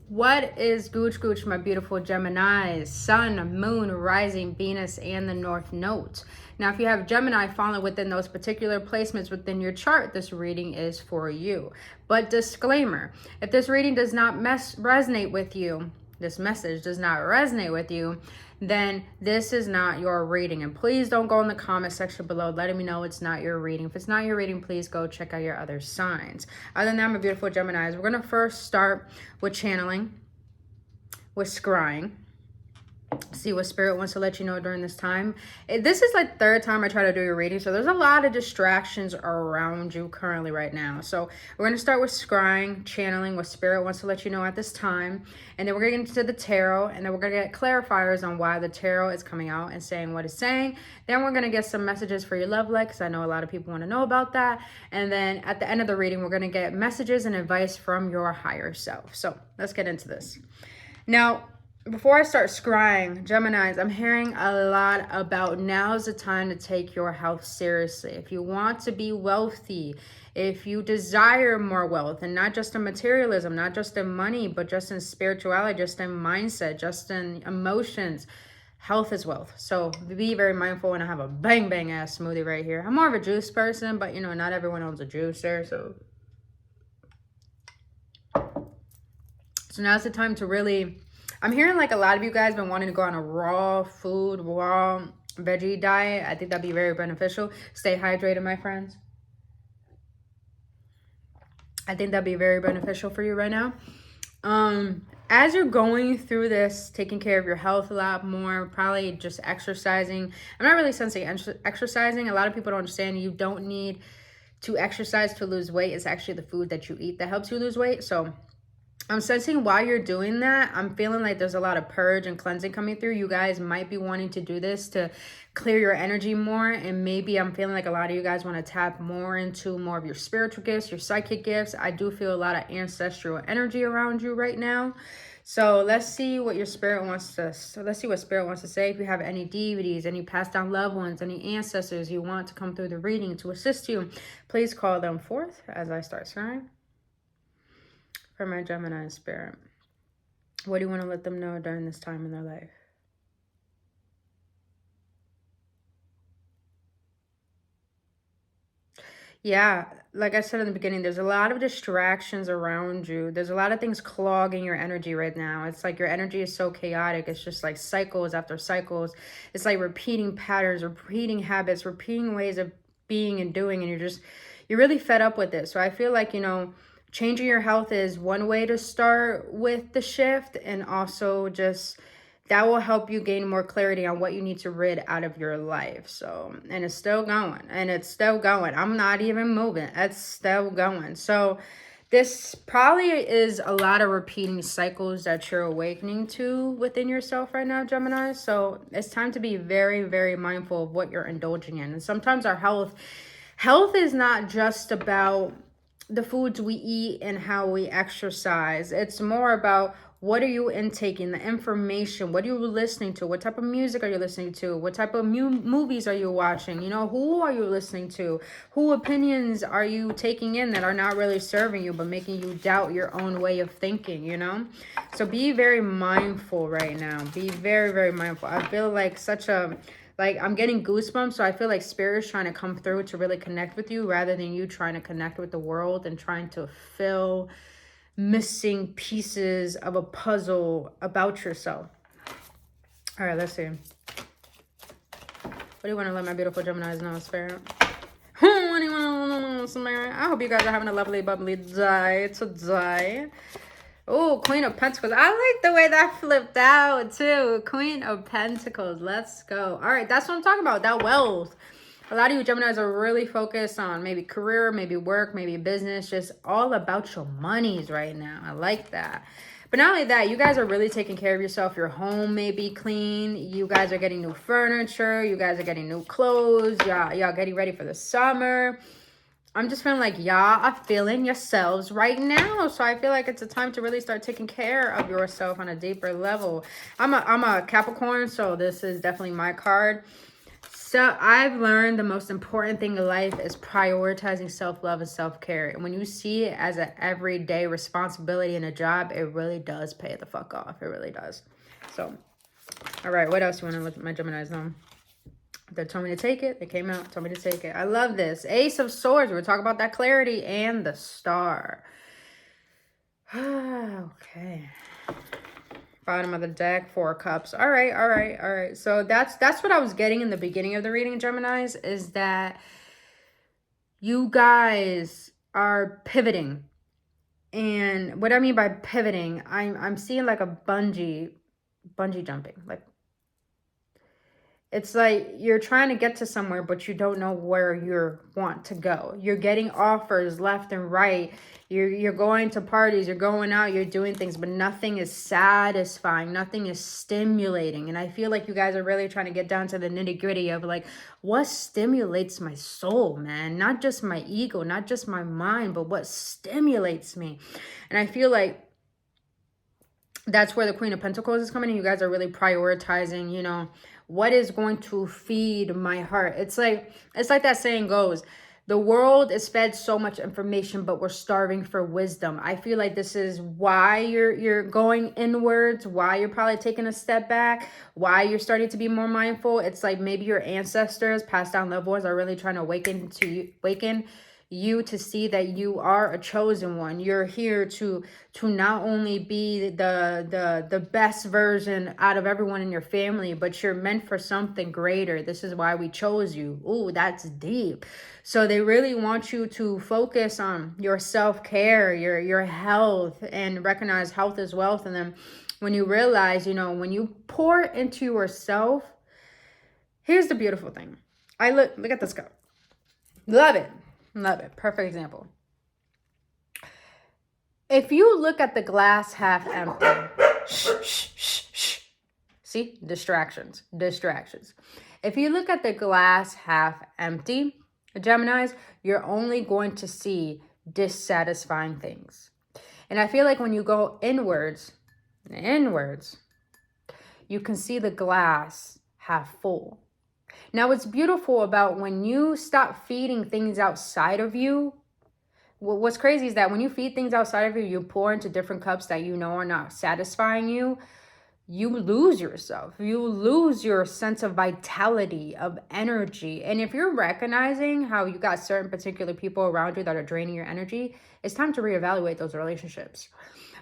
What is Gooch Gooch, my beautiful Geminis? Sun, Moon, Rising, Venus, and the North Node. Now, if you have Gemini falling within those particular placements within your chart, this reading is for you. But disclaimer, if this reading does not resonate with you, this message does not resonate with you, then this is not your reading. And please don't go in the comment section below letting me know it's not your reading. If it's not your reading, please go check out your other signs. Other than that, my beautiful Geminis, we're going to first start with channeling, with scrying. See what spirit wants to let you know during this time. This is like third time I try to do your reading, so there's a lot of distractions around you currently right now. So we're going to start with scrying, channeling what spirit wants to let you know at this time, and then we're going to get into the tarot, and then we're going to get clarifiers on why the tarot is coming out and saying what it's saying. Then we're going to get some messages for your love life, because I know a lot of people want to know about that. And then at the end of the reading, we're going to get messages and advice from your higher self. So let's get into this. Now, before I start scrying, Geminis, I'm hearing a lot about now's the time to take your health seriously. If you want to be wealthy, if you desire more wealth, and not just in materialism, not just in money, but just in spirituality, just in mindset, just in emotions, health is wealth. So be very mindful. And I have a bang bang ass smoothie right here. I'm more of a juice person, but you know, not everyone owns a juicer. So now's the time to really... I'm hearing like a lot of you guys been wanting to go on a raw food, raw veggie diet. I think that'd be very beneficial. Stay hydrated, my friends. I think that'd be very beneficial for you right now. As you're going through this, taking care of your health a lot more, probably just exercising. I'm not really sensing exercising. A lot of people don't understand you don't need to exercise to lose weight. It's actually the food that you eat that helps you lose weight. So I'm sensing while you're doing that, I'm feeling like there's a lot of purge and cleansing coming through. You guys might be wanting to do this to clear your energy more. And maybe I'm feeling like a lot of you guys want to tap more into more of your spiritual gifts, your psychic gifts. I do feel a lot of ancestral energy around you right now. So let's see what your spirit wants to, let's see what spirit wants to say. If you have any deities, any passed down loved ones, any ancestors you want to come through the reading to assist you, please call them forth as I start sharing. For my Gemini spirit, what do you want to let them know during this time in their life? Yeah, like I said in the beginning, there's a lot of distractions around you. There's a lot of things clogging your energy right now. It's like your energy is so chaotic. It's just like cycles after cycles. It's like repeating patterns, repeating habits, repeating ways of being and doing, and you're really fed up with it. So I feel like, you know, changing your health is one way to start with the shift, and also just that will help you gain more clarity on what you need to rid out of your life. So, and it's still going, and it's still going. I'm not even moving. It's still going. So this probably is a lot of repeating cycles that you're awakening to within yourself right now, Gemini. So it's time to be very, very mindful of what you're indulging in. And sometimes our health is not just about the foods we eat and how we exercise. It's more about what are you intaking, the information, what are you listening to, what type of music are you listening to, what type of movies are you watching, you know, who are you listening to, who opinions are you taking in that are not really serving you but making you doubt your own way of thinking, you know. So be very mindful right now. Be very, very mindful. I feel like I'm getting goosebumps, so I feel like spirit is trying to come through to really connect with you rather than you trying to connect with the world and trying to fill missing pieces of a puzzle about yourself. All right, let's see. What do you want to let my beautiful Geminis know, spirit? What do you want to know, spirit? I hope you guys are having a lovely, bubbly day today. Oh, Queen of Pentacles. I like the way that flipped out too. Queen of Pentacles. Let's go. All right, that's what I'm talking about. That wealth. A lot of you Geminis are really focused on maybe career, maybe work, maybe business. Just all about your monies right now. I like that. But not only that, you guys are really taking care of yourself. Your home may be clean. You guys are getting new furniture. You guys are getting new clothes. Y'all getting ready for the summer. I'm just feeling like y'all are feeling yourselves right now. So I feel like it's a time to really start taking care of yourself on a deeper level. I'm a Capricorn, so this is definitely my card. So I've learned the most important thing in life is prioritizing self-love and self-care. And when you see it as an everyday responsibility in a job, it really does pay the fuck off. It really does. So, all right, what else do you want to look at my Geminis on? They told me to take it. They came out, told me to take it. I love this. Ace of Swords. We're talking about that clarity and the Star. Okay. Bottom of the deck, 4 cups. All right. So that's what I was getting in the beginning of the reading, Geminis, is that you guys are pivoting. And what I mean by pivoting, I'm seeing like a bungee jumping. Like, it's like you're trying to get to somewhere, but you don't know where you want to go. You're getting offers left and right. You're going to parties, you're going out, you're doing things, but nothing is satisfying. Nothing is stimulating. And I feel like you guys are really trying to get down to the nitty gritty of like, what stimulates my soul, man? Not just my ego, not just my mind, but what stimulates me. And I feel like that's where the Queen of Pentacles is coming in. You guys are really prioritizing, you know, what is going to feed my heart. It's like that saying goes, the world is fed so much information, but we're starving for wisdom. I feel like this is why you're going inwards, why you're probably taking a step back, why you're starting to be more mindful. It's like maybe your ancestors, past down loved ones, are really trying to awaken you to see that you are a chosen one. You're here to not only be the best version out of everyone in your family, but you're meant for something greater. This is why we chose you. Ooh, that's deep. So they really want you to focus on your self-care, your health, and recognize health is wealth. And then when you realize, you know, when you pour into yourself, here's the beautiful thing. Look at this cup. Love it. Love it. Perfect example. If you look at the glass half empty, see, distractions. If you look at the glass half empty, Geminis, you're only going to see dissatisfying things. And I feel like when you go inwards, you can see the glass half full. Now, what's beautiful about when you stop feeding things outside of you, what's crazy is that when you feed things outside of you, you pour into different cups that you know are not satisfying you, you lose yourself. You lose your sense of vitality, of energy. And if you're recognizing how you got certain particular people around you that are draining your energy, it's time to reevaluate those relationships.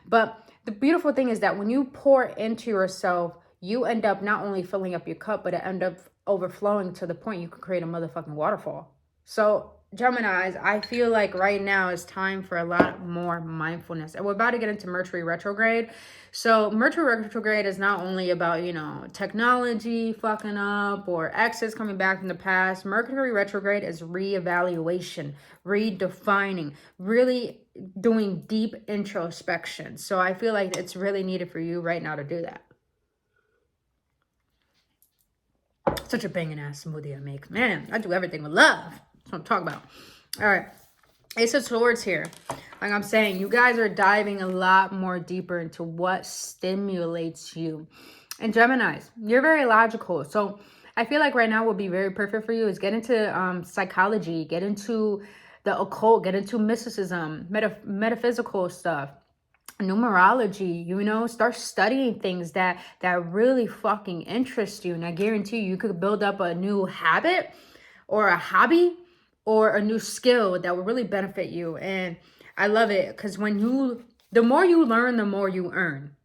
But the beautiful thing is that when you pour into yourself, you end up not only filling up your cup, but it ends up overflowing to the point you could create a motherfucking waterfall. So Geminis, I feel like right now is time for a lot more mindfulness. And we're about to get into Mercury retrograde. So Mercury retrograde is not only about, you know, technology fucking up or exes coming back from the past. Mercury retrograde is reevaluation, redefining, really doing deep introspection. So I feel like it's really needed for you right now to do that. Such a banging ass smoothie I make. Man, I do everything with love. That's what I'm talking about. All right. Ace of Swords here. Like I'm saying, you guys are diving a lot more deeper into what stimulates you. And Geminis, you're very logical. So I feel like right now what would be very perfect for you is get into psychology, get into the occult, get into mysticism, metaphysical stuff. Numerology, you know, start studying things that really fucking interest you. And I guarantee you could build up a new habit or a hobby or a new skill that will really benefit you. And I love it because the more you learn, the more you earn.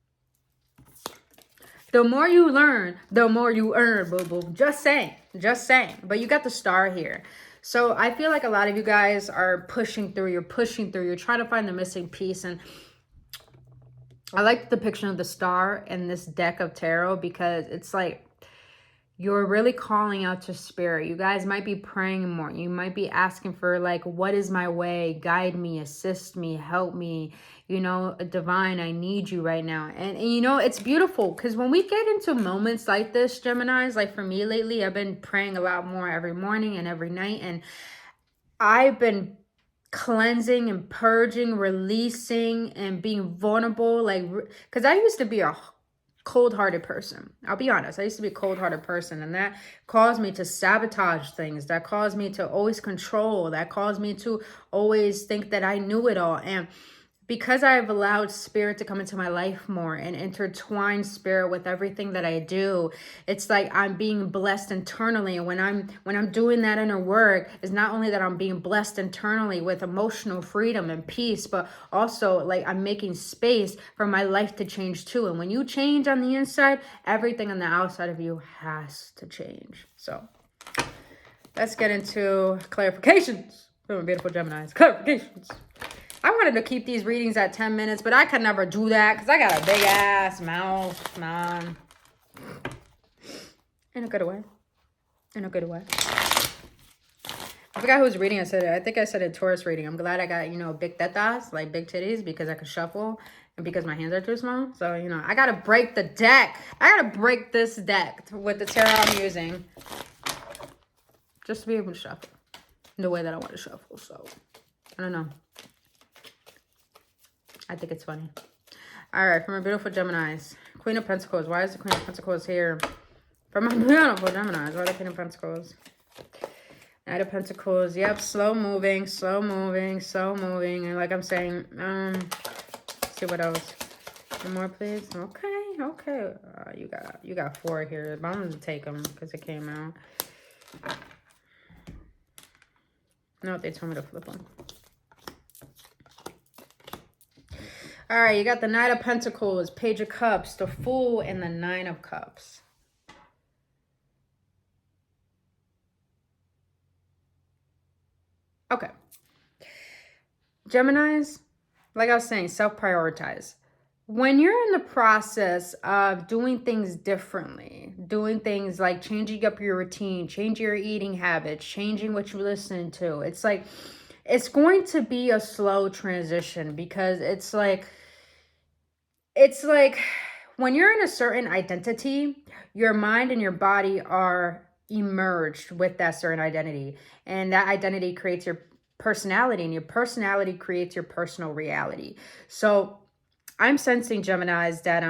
The more you learn, the more you earn, boo boo. Just saying. But you got the Star here. So I feel like a lot of you guys are pushing through. You're trying to find the missing piece. And I like the depiction of the Star in this deck of tarot because it's like you're really calling out to spirit. You guys might be praying more. You might be asking for like, what is my way? Guide me, assist me, help me. You know, divine, I need you right now. And you know, it's beautiful because when we get into moments like this, Geminis, like for me lately, I've been praying a lot more every morning and every night. And I've been cleansing and purging, releasing and being vulnerable, like, because I used to be a cold-hearted person. I'll be honest. I used to be a cold-hearted person, and that caused me to sabotage things. That caused me to always control. That caused me to always think that I knew it all. And because I've allowed spirit to come into my life more and intertwine spirit with everything that I do, it's like I'm being blessed internally. And when I'm doing that inner work, it's not only that I'm being blessed internally with emotional freedom and peace, but also like I'm making space for my life to change too. And when you change on the inside, everything on the outside of you has to change. So let's get into clarifications from my beautiful Geminis. Clarifications. I wanted to keep these readings at 10 minutes, but I could never do that because I got a big ass mouth, man. In a good way. In a good way. I forgot who was reading. I think I said a Taurus reading. I'm glad I got, you know, big tetas, like big titties, because I could shuffle and because my hands are too small. So, you know, I got to break the deck. I got to break this deck with the tarot I'm using just to be able to shuffle the way that I want to shuffle. So, I don't know. I think it's funny. All right, for my beautiful Geminis. Queen of Pentacles. Why is the Queen of Pentacles here? For my beautiful Geminis. Why the Queen of Pentacles? Knight of Pentacles. Yep, slow moving, slow moving, slow moving. And like I'm saying, let's see what else. One more, please. Okay, okay. You got 4 here. But I'm going to take them because it came out. No, they told me to flip them. All right, you got the Knight of Pentacles, Page of Cups, the Fool, and the 9 of Cups. Okay. Geminis, like I was saying, self-prioritize. When you're in the process of doing things differently, doing things like changing up your routine, changing your eating habits, changing what you listen to, it's like, it's going to be a slow transition because it's like when you're in a certain identity, your mind and your body are emerged with that certain identity. And that identity creates your personality, and your personality creates your personal reality. So I'm sensing, Geminis, that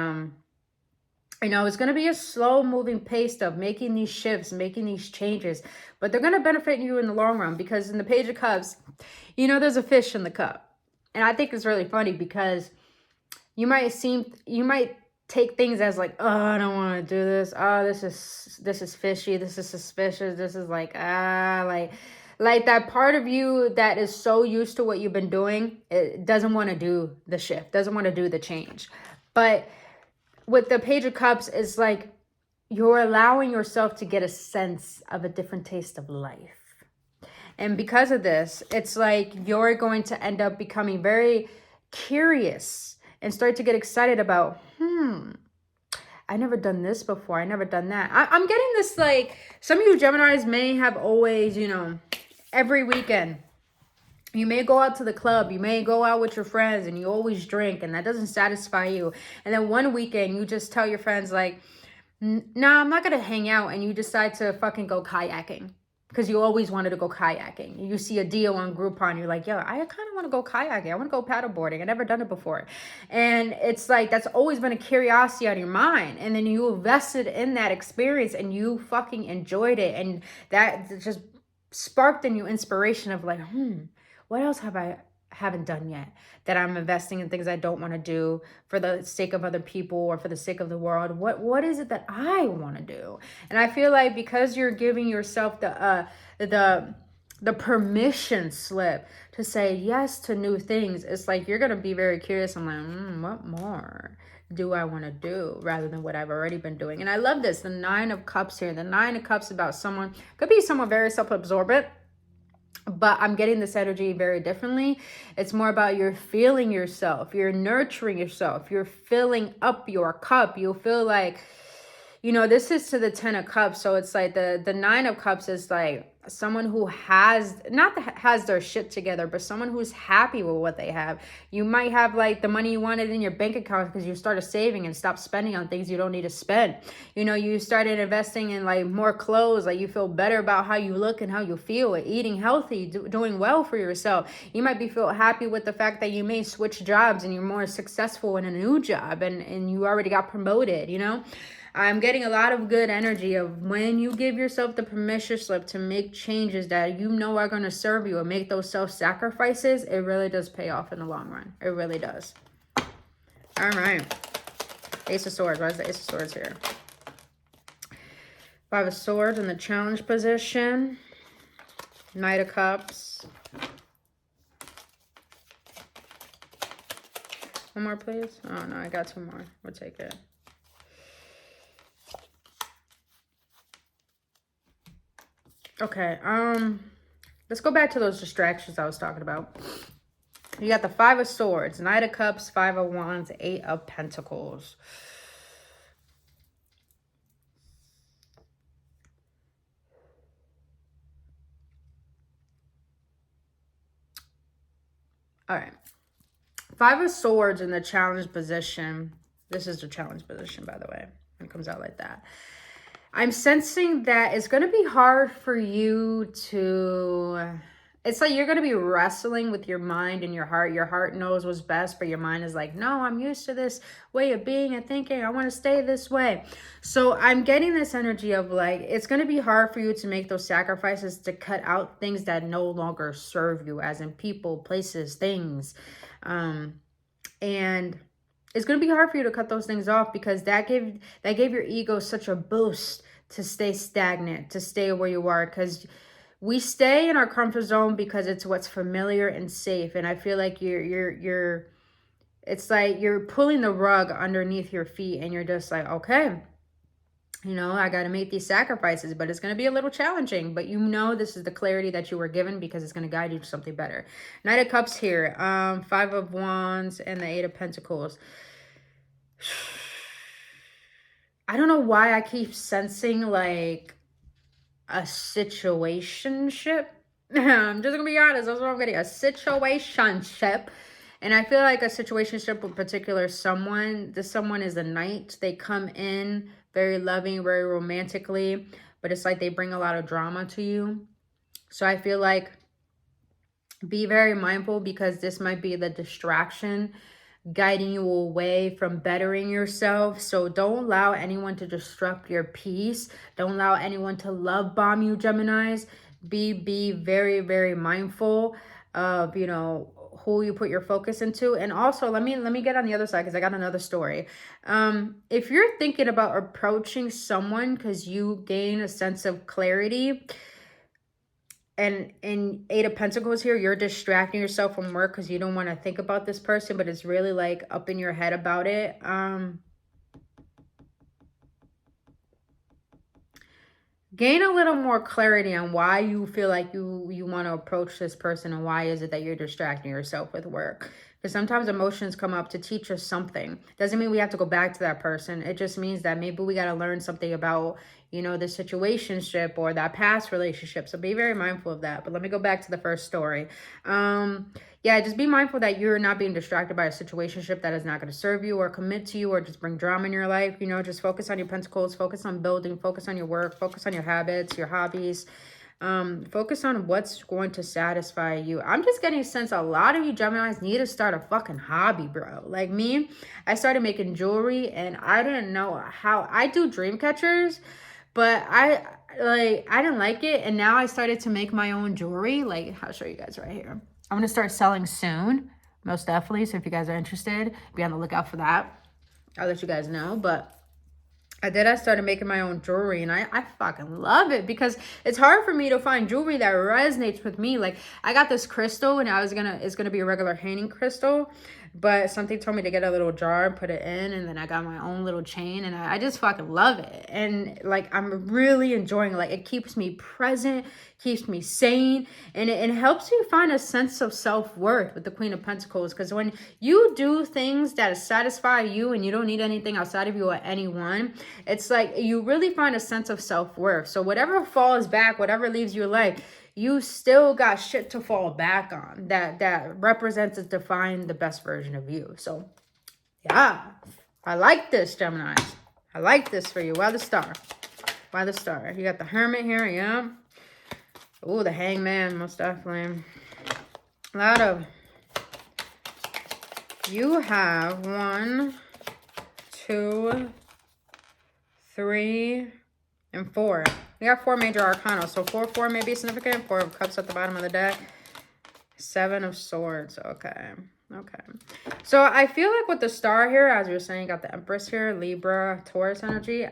you know, it's going to be a slow moving pace of making these shifts, making these changes, but they're going to benefit you in the long run, because in the Page of Cups, you know, there's a fish in the cup. And I think it's really funny because you might take things as like, oh, I don't want to do this. Oh, this is fishy. This is suspicious. This is like, like that part of you that is so used to what you've been doing, it doesn't want to do the shift, doesn't want to do the change. But with the Page of Cups, it's like you're allowing yourself to get a sense of a different taste of life. And because of this, it's like you're going to end up becoming very curious and start to get excited about, I never done this before. I never done that. I'm getting this, like, some of you Geminis may have always, you know, every weekend, you may go out to the club, you may go out with your friends, and you always drink, and that doesn't satisfy you. And then one weekend, you just tell your friends, like, nah, I'm not going to hang out, and you decide to fucking go kayaking. Because you always wanted to go kayaking. You see a deal on Groupon. You're like, yo, I kind of want to go kayaking. I want to go paddleboarding. I've never done it before. And it's like, that's always been a curiosity on your mind. And then you invested in that experience and you fucking enjoyed it. And that just sparked in you inspiration of like, what else haven't done yet that I'm investing in things I don't want to do for the sake of other people or for the sake of the world? What is it that I want to do? And I feel like because you're giving yourself the permission slip to say yes to new things, it's like you're gonna be very curious. I'm like, what more do I want to do rather than what I've already been doing? And I love this, the 9 of Cups here. The 9 of Cups about someone, could be someone very self-absorbent, but I'm getting this energy very differently. It's more about you're feeling yourself, you're nurturing yourself, you're filling up your cup. You feel like, you know, this is to the 10 of Cups. So it's like the 9 of Cups is like someone who has, not that has their shit together, but someone who's happy with what they have. You might have like the money you wanted in your bank account because you started saving and stopped spending on things you don't need to spend. You know, you started investing in like more clothes, like you feel better about how you look and how you feel, eating healthy, doing well for yourself. You might be feel happy with the fact that you may switch jobs and you're more successful in a new job, and you already got promoted, you know. I'm getting a lot of good energy of when you give yourself the permission slip to make changes that you know are going to serve you and make those self-sacrifices, it really does pay off in the long run. It really does. All right. Ace of Swords. Why is the Ace of Swords here? Five of Swords in the challenge position. Knight of Cups. One more, please. Oh, no, I got two more. We'll take it. Okay, let's go back to those distractions I was talking about. You got the Five of Swords, Knight of Cups, Five of Wands, Eight of Pentacles. All right. Five of Swords in the challenge position. This is the challenge position, by the way. It comes out like that. I'm sensing that it's going to be hard for you to... It's like you're going to be wrestling with your mind and your heart. Your heart knows what's best, but your mind is like, no, I'm used to this way of being and thinking. I want to stay this way. So I'm getting this energy of like, it's going to be hard for you to make those sacrifices to cut out things that no longer serve you, as in people, places, things. And it's going to be hard for you to cut those things off because that gave your ego such a boost to stay stagnant, to stay where you are. Because we stay in our comfort zone because it's what's familiar and safe. And I feel like it's like you're pulling the rug underneath your feet and you're just like, okay, you know, I got to make these sacrifices, but it's going to be a little challenging. But you know, this is the clarity that you were given because it's going to guide you to something better. Knight of Cups here, Five of Wands, and the Eight of Pentacles. I don't know why I keep sensing like a situationship. I'm just going to be honest. That's what I'm getting. A situationship. And I feel like a situationship with particular someone. This someone is a knight. They come in very loving, very romantically, but it's like they bring a lot of drama to you. So I feel like be very mindful because this might be the distraction guiding you away from bettering yourself. So don't allow anyone to disrupt your peace. Don't allow anyone to love bomb you, Geminis. Be very, very mindful of, you know, who you put your focus into. And also let me get on the other side because I got another story. If you're thinking about approaching someone because you gain a sense of clarity, and in Eight of Pentacles here, you're distracting yourself from work because you don't want to think about this person, but it's really like up in your head about it. Gain a little more clarity on why you feel like you want to approach this person and why is it that you're distracting yourself with work. Because sometimes emotions come up to teach us something. Doesn't mean we have to go back to that person. It just means that maybe we got to learn something about, you know, the situationship or that past relationship. So be very mindful of that. But let me go back to the first story. Yeah, just be mindful that you're not being distracted by a situationship that is not going to serve you or commit to you or just bring drama in your life. You know, just focus on your pentacles, focus on building, focus on your work, focus on your habits, your hobbies. Focus on what's going to satisfy you. I'm just getting a sense a lot of you Geminis need to start a fucking hobby, bro. Like me, I started making jewelry and I didn't know how. I do dream catchers, but I didn't like it. And now I started to make my own jewelry. Like, I'll show you guys right here. I'm going to start selling soon, most definitely. So if you guys are interested, be on the lookout for that. I'll let you guys know. But I started making my own jewelry and I fucking love it because it's hard for me to find jewelry that resonates with me. Like I got this crystal and it's gonna be a regular hanging crystal, But something told me to get a little jar and put it in, and then I got my own little chain, and I just fucking love it. And like, I'm really enjoying it. Like, it keeps me present, keeps me sane, and it helps you find a sense of self-worth with the Queen of Pentacles. Because when you do things that satisfy you and you don't need anything outside of you or anyone, it's like you really find a sense of self-worth. So whatever falls back, whatever leaves your life, you still got shit to fall back on that represents and defines the best version of you. So yeah, I like this, Gemini. I like this for you. Why the star? Why the star? You got the Hermit here, yeah. Oh, the Hangman, most definitely. A lot of, you have 1, 2, 3, and 4. We got 4 major arcana. So 4 may be significant. 4 of cups at the bottom of the deck. 7 of swords. Okay. Okay. So I feel like with the star here, as you were saying, got the Empress here, Libra, Taurus energy.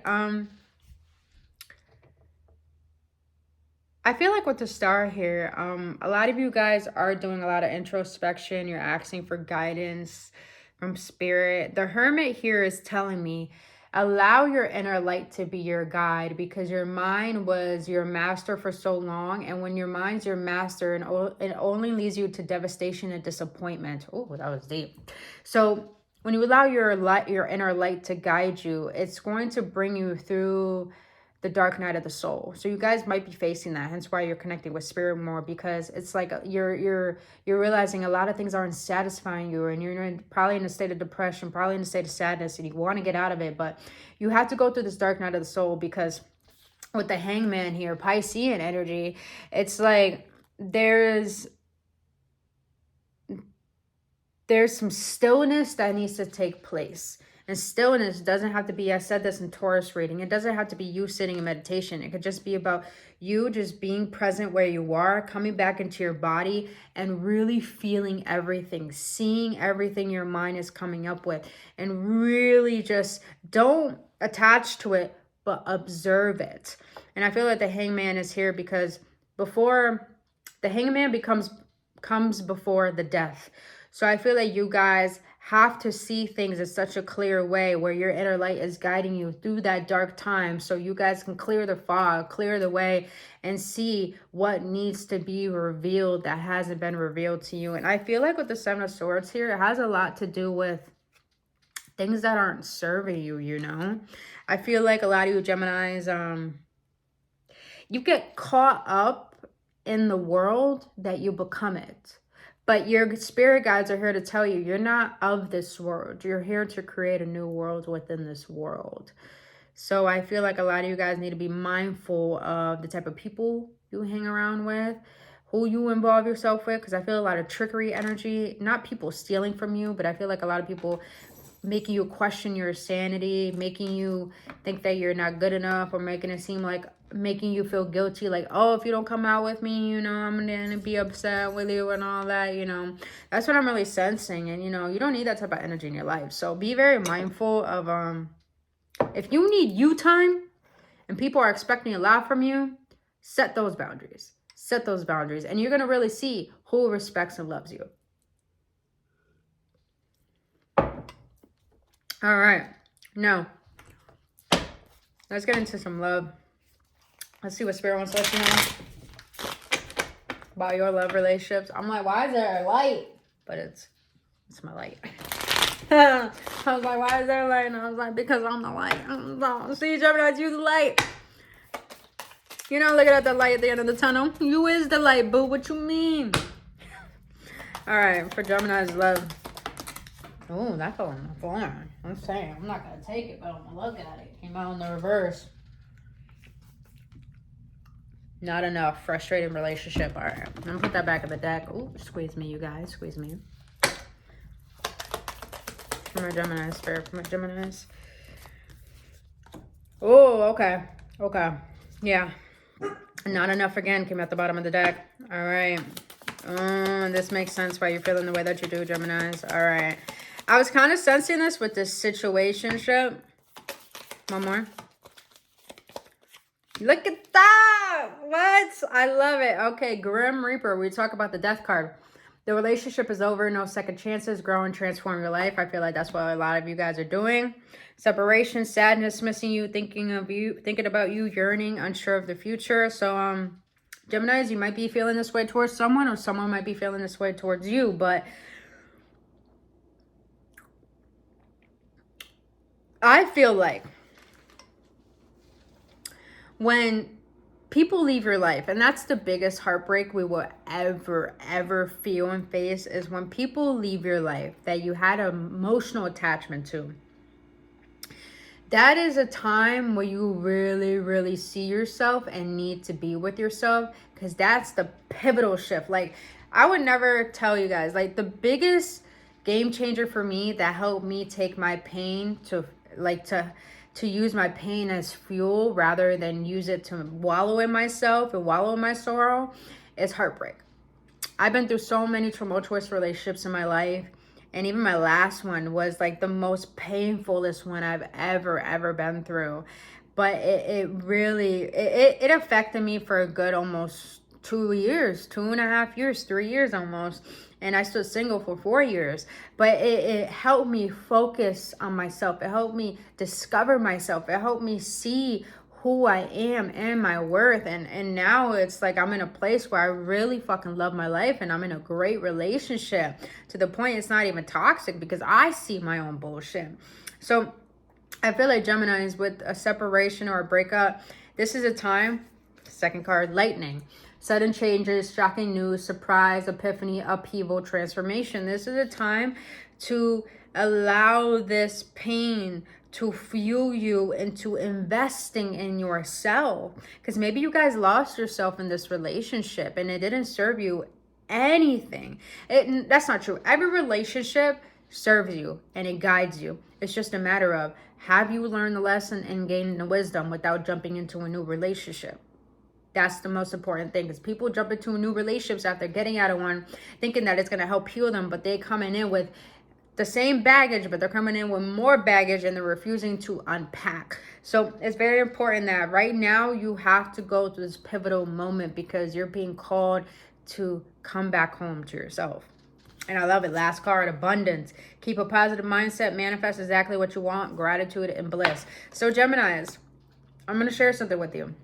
I feel like with the star here, a lot of you guys are doing a lot of introspection. You're asking for guidance from spirit. The Hermit here is telling me, allow your inner light to be your guide, because your mind was your master for so long. And when your mind's your master, and it only leads you to devastation and disappointment. Oh, that was deep. So when you allow your inner light to guide you, it's going to bring you through the dark night of the soul. So you guys might be facing that, hence why you're connecting with spirit more, because it's like you're realizing a lot of things aren't satisfying you, and you're probably in a state of depression, probably in a state of sadness, and you want to get out of it, but you have to go through this dark night of the soul, because with the Hangman here, Piscean energy, it's like there's some stillness that needs to take place. And stillness doesn't have to be, I said this in Taurus reading, it doesn't have to be you sitting in meditation. It could just be about you just being present where you are, coming back into your body and really feeling everything, seeing everything your mind is coming up with, and really just don't attach to it, but observe it. And I feel like the Hangman is here because before the Hangman comes before the death. So I feel like you guys have to see things in such a clear way where your inner light is guiding you through that dark time, so you guys can clear the fog, clear the way, and see what needs to be revealed that hasn't been revealed to you. And I feel like with the 7 of Swords here, it has a lot to do with things that aren't serving you, you know? I feel like a lot of you Geminis, you get caught up in the world that you become it. But your spirit guides are here to tell you, you're not of this world. You're here to create a new world within this world. So I feel like a lot of you guys need to be mindful of the type of people you hang around with, who you involve yourself with, because I feel a lot of trickery energy, not people stealing from you, but I feel like a lot of people making you question your sanity, making you think that you're not good enough, or making it seem like, making you feel guilty, like, oh, if you don't come out with me, you know, I'm gonna be upset with you and all that, you know. That's what I'm really sensing. And you know, you don't need that type of energy in your life. So be very mindful of if you need you time and people are expecting a lot from you, set those boundaries. Set those boundaries, and you're gonna really see who respects and loves you. All right, now let's get into some love. Let's see what Spirit wants to let you know about your love relationships. I'm like, why is there a light? But it's my light. I was like, why is there a light? And I was like, because I'm the light. See, Gemini, use the light. You're not looking at the light at the end of the tunnel. You is the light, boo. What you mean? All right, for Gemini's love. Oh, that fell on the floor. I'm saying, I'm not going to take it, but I'm going to look at it. Came out in the reverse. Not enough. Frustrating relationship. All right. I'm going to put that back in the deck. Oh, squeeze me, you guys. Squeeze me. For my Geminis. Spirit for my Geminis. Oh, okay. Okay. Yeah. Not enough again. Came at the bottom of the deck. All right. This makes sense why you're feeling the way that you do, Geminis. All right. I was kind of sensing this with this situationship. One more. Look at that. What? I love it. Okay, Grim Reaper. We talk about the death card. The relationship is over. No second chances. Grow and transform your life. I feel like that's what a lot of you guys are doing. Separation, sadness, missing you, thinking about you, yearning, unsure of the future. So, Geminis, you might be feeling this way towards someone, or someone might be feeling this way towards you. But I feel like when people leave your life, and that's the biggest heartbreak we will ever feel and face, is when people leave your life that you had an emotional attachment to. That is a time where you really see yourself and need to be with yourself, because that's the pivotal shift. Like, I would never tell you guys, like, the biggest game changer for me that helped me take my pain to use my pain as fuel rather than use it to wallow in myself and wallow in my sorrow is heartbreak. I've been through so many tumultuous relationships in my life, and even my last one was like the most painfulest one I've ever been through. But it really affected me for a good almost 2 years, 2.5 years, 3 years almost. And I stood single for 4 years. But it helped me focus on myself. It helped me discover myself. It helped me see who I am and my worth. And now it's like I'm in a place where I really fucking love my life, and I'm in a great relationship to the point it's not even toxic because I see my own bullshit. So I feel like Geminis, with a separation or a breakup, this is a time, second card, lightning. Sudden changes, shocking news, surprise, epiphany, upheaval, transformation. This is a time to allow this pain to fuel you into investing in yourself. Because maybe you guys lost yourself in this relationship and it didn't serve you anything. That's not true. Every relationship serves you and it guides you. It's just a matter of, have you learned the lesson and gained the wisdom without jumping into a new relationship? That's the most important thing, because people jump into new relationships after getting out of one thinking that it's going to help heal them, but they coming in with the same baggage, but they're coming in with more baggage and they're refusing to unpack. So it's very important that right now you have to go through this pivotal moment, because you're being called to come back home to yourself. And I love it. Last card, abundance. Keep a positive mindset. Manifest exactly what you want. Gratitude and bliss. So Geminis, I'm going to share something with you.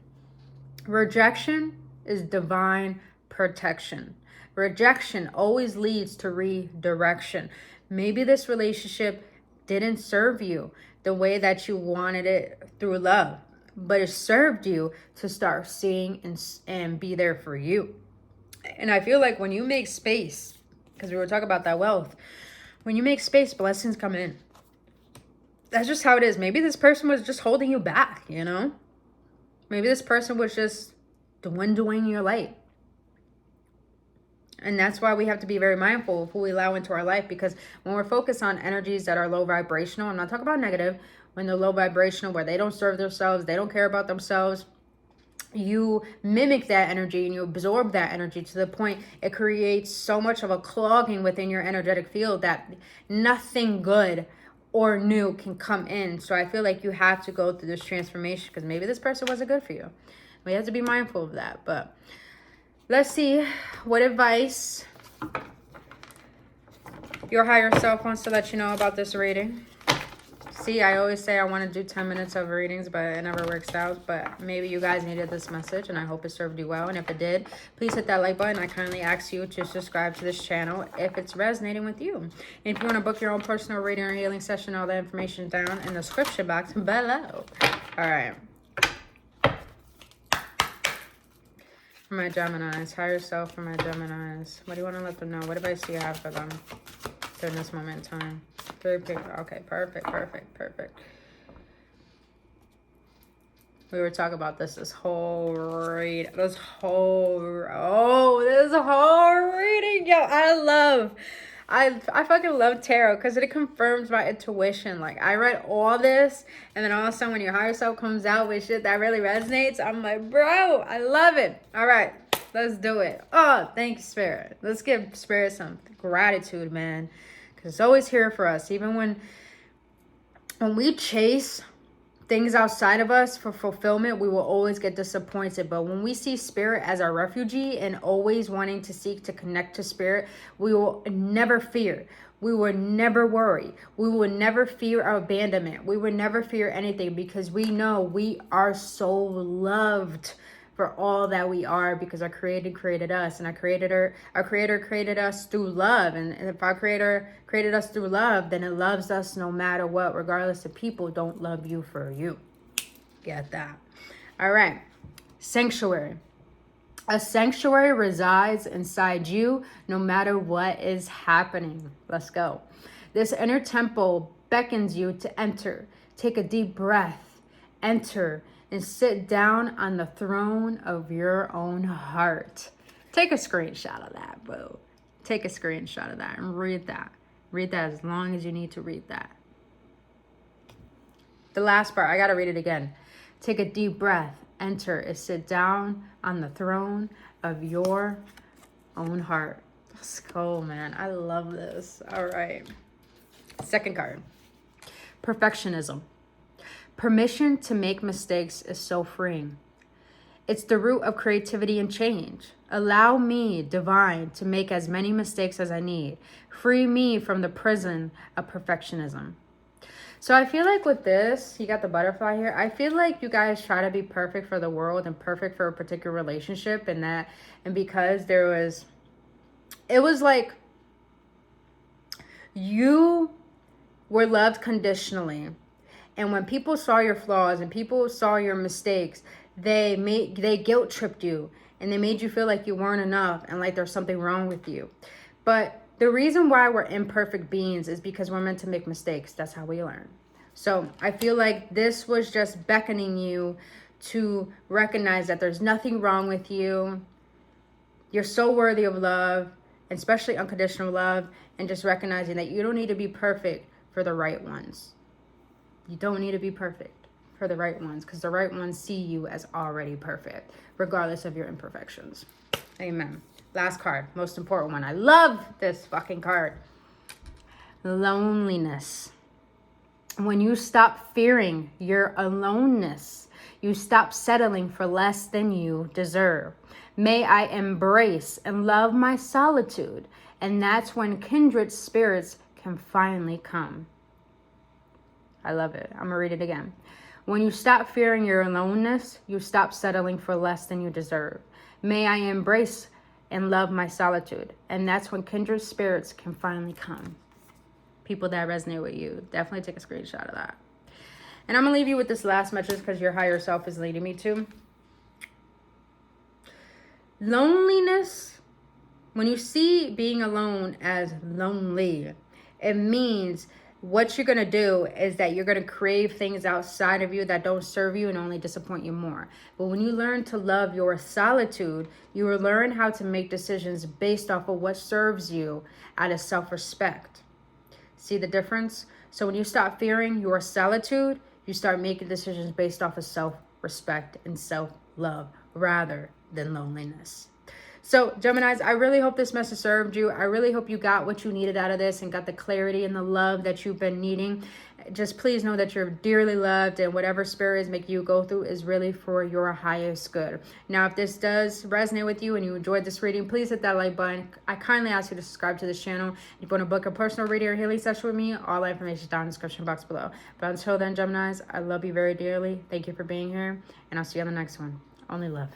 Rejection is divine protection. Rejection always leads to redirection. Maybe this relationship didn't serve you the way that you wanted it through love, but it served you to start seeing and be there for you. And I feel like when you make space, because we were talking about that wealth, when you make space, blessings come in. That's just how it is. Maybe this person was just holding you back, you know? Maybe this person was just dwindling your light. And that's why we have to be very mindful of who we allow into our life, because when we're focused on energies that are low vibrational, I'm not talking about negative, when they're low vibrational, where they don't serve themselves, they don't care about themselves, you mimic that energy and you absorb that energy to the point it creates so much of a clogging within your energetic field that nothing good or new can come in. So I feel like you have to go through this transformation, because maybe this person wasn't good for you. We have to be mindful of that. But let's see what advice your higher self wants to let you know about this reading. See, I always say I want to do 10 minutes of readings, but it never works out. But maybe you guys needed this message, and I hope it served you well. And if it did, please hit that like button. I kindly ask you to subscribe to this channel if it's resonating with you. And if you want to book your own personal reading or healing session, all that information down in the description box below. All right. For my Geminis, higher self for my Geminis. What do you want to let them know? What advice do you have for them during this moment in time? Okay, perfect. We were talking about this whole reading. This whole reading. Yo, I fucking love tarot because it confirms my intuition. Like, I read all this, and then all of a sudden when your higher self comes out with shit that really resonates, I'm like, bro, I love it. All right, let's do it. Oh, thank you, Spirit. Let's give Spirit some gratitude, man, because it's always here for us. Even when we chase things outside of us for fulfillment, we will always get disappointed. But when we see spirit as our refugee and always wanting to seek to connect to spirit, we will never fear. We will never worry. We will never fear abandonment. We will never fear anything, because we know we are so loved for all that we are, because our creator created us, and our creator created us through love. And if our creator created us through love, then it loves us no matter what, regardless if people don't love you for you. Get that? All right. Sanctuary. A sanctuary resides inside you no matter what is happening. Let's go. This inner temple beckons you to enter. Take a deep breath. Enter and sit down on the throne of your own heart. Take a screenshot of that, boo. Take a screenshot of that and read that. Read that as long as you need to read that. The last part, I got to read it again. Take a deep breath. Enter and sit down on the throne of your own heart. Let's go, man. I love this. All right. Second card. Perfectionism. Permission to make mistakes is so freeing. It's the root of creativity and change. Allow me, divine, to make as many mistakes as I need. Free me from the prison of perfectionism. So I feel like with this, you got the butterfly here. I feel like you guys try to be perfect for the world and perfect for a particular relationship, and because it was like you were loved conditionally. And when people saw your flaws and people saw your mistakes, they guilt tripped you, and they made you feel like you weren't enough and like there's something wrong with you. But the reason why we're imperfect beings is because we're meant to make mistakes. That's how we learn. So I feel like this was just beckoning you to recognize that there's nothing wrong with you. You're so worthy of love, especially unconditional love, and just recognizing that you don't need to be perfect for the right ones. You don't need to be perfect for the right ones, because the right ones see you as already perfect, regardless of your imperfections. Amen. Last card, most important one. I love this fucking card. Loneliness. When you stop fearing your aloneness, you stop settling for less than you deserve. May I embrace and love my solitude, and that's when kindred spirits can finally come. I love it. I'm gonna read it again. When you stop fearing your aloneness, you stop settling for less than you deserve. May I embrace and love my solitude, and that's when kindred spirits can finally come. People that resonate with you, definitely take a screenshot of that. And I'm gonna leave you with this last message, because your higher self is leading me to. Loneliness, when you see being alone as lonely, it means what you're going to do is that you're going to crave things outside of you that don't serve you and only disappoint you more. But when you learn to love your solitude, you will learn how to make decisions based off of what serves you out of self-respect. See the difference? So when you stop fearing your solitude, you start making decisions based off of self-respect and self-love rather than loneliness. So Geminis, I really hope this message served you. I really hope you got what you needed out of this and got the clarity and the love that you've been needing. Just please know that you're dearly loved, and whatever spirits make you go through is really for your highest good. Now, if this does resonate with you and you enjoyed this reading, please hit that like button. I kindly ask you to subscribe to this channel. If you want to book a personal reading or healing session with me, all that information is down in the description box below. But until then, Geminis, I love you very dearly. Thank you for being here, and I'll see you on the next one. Only love.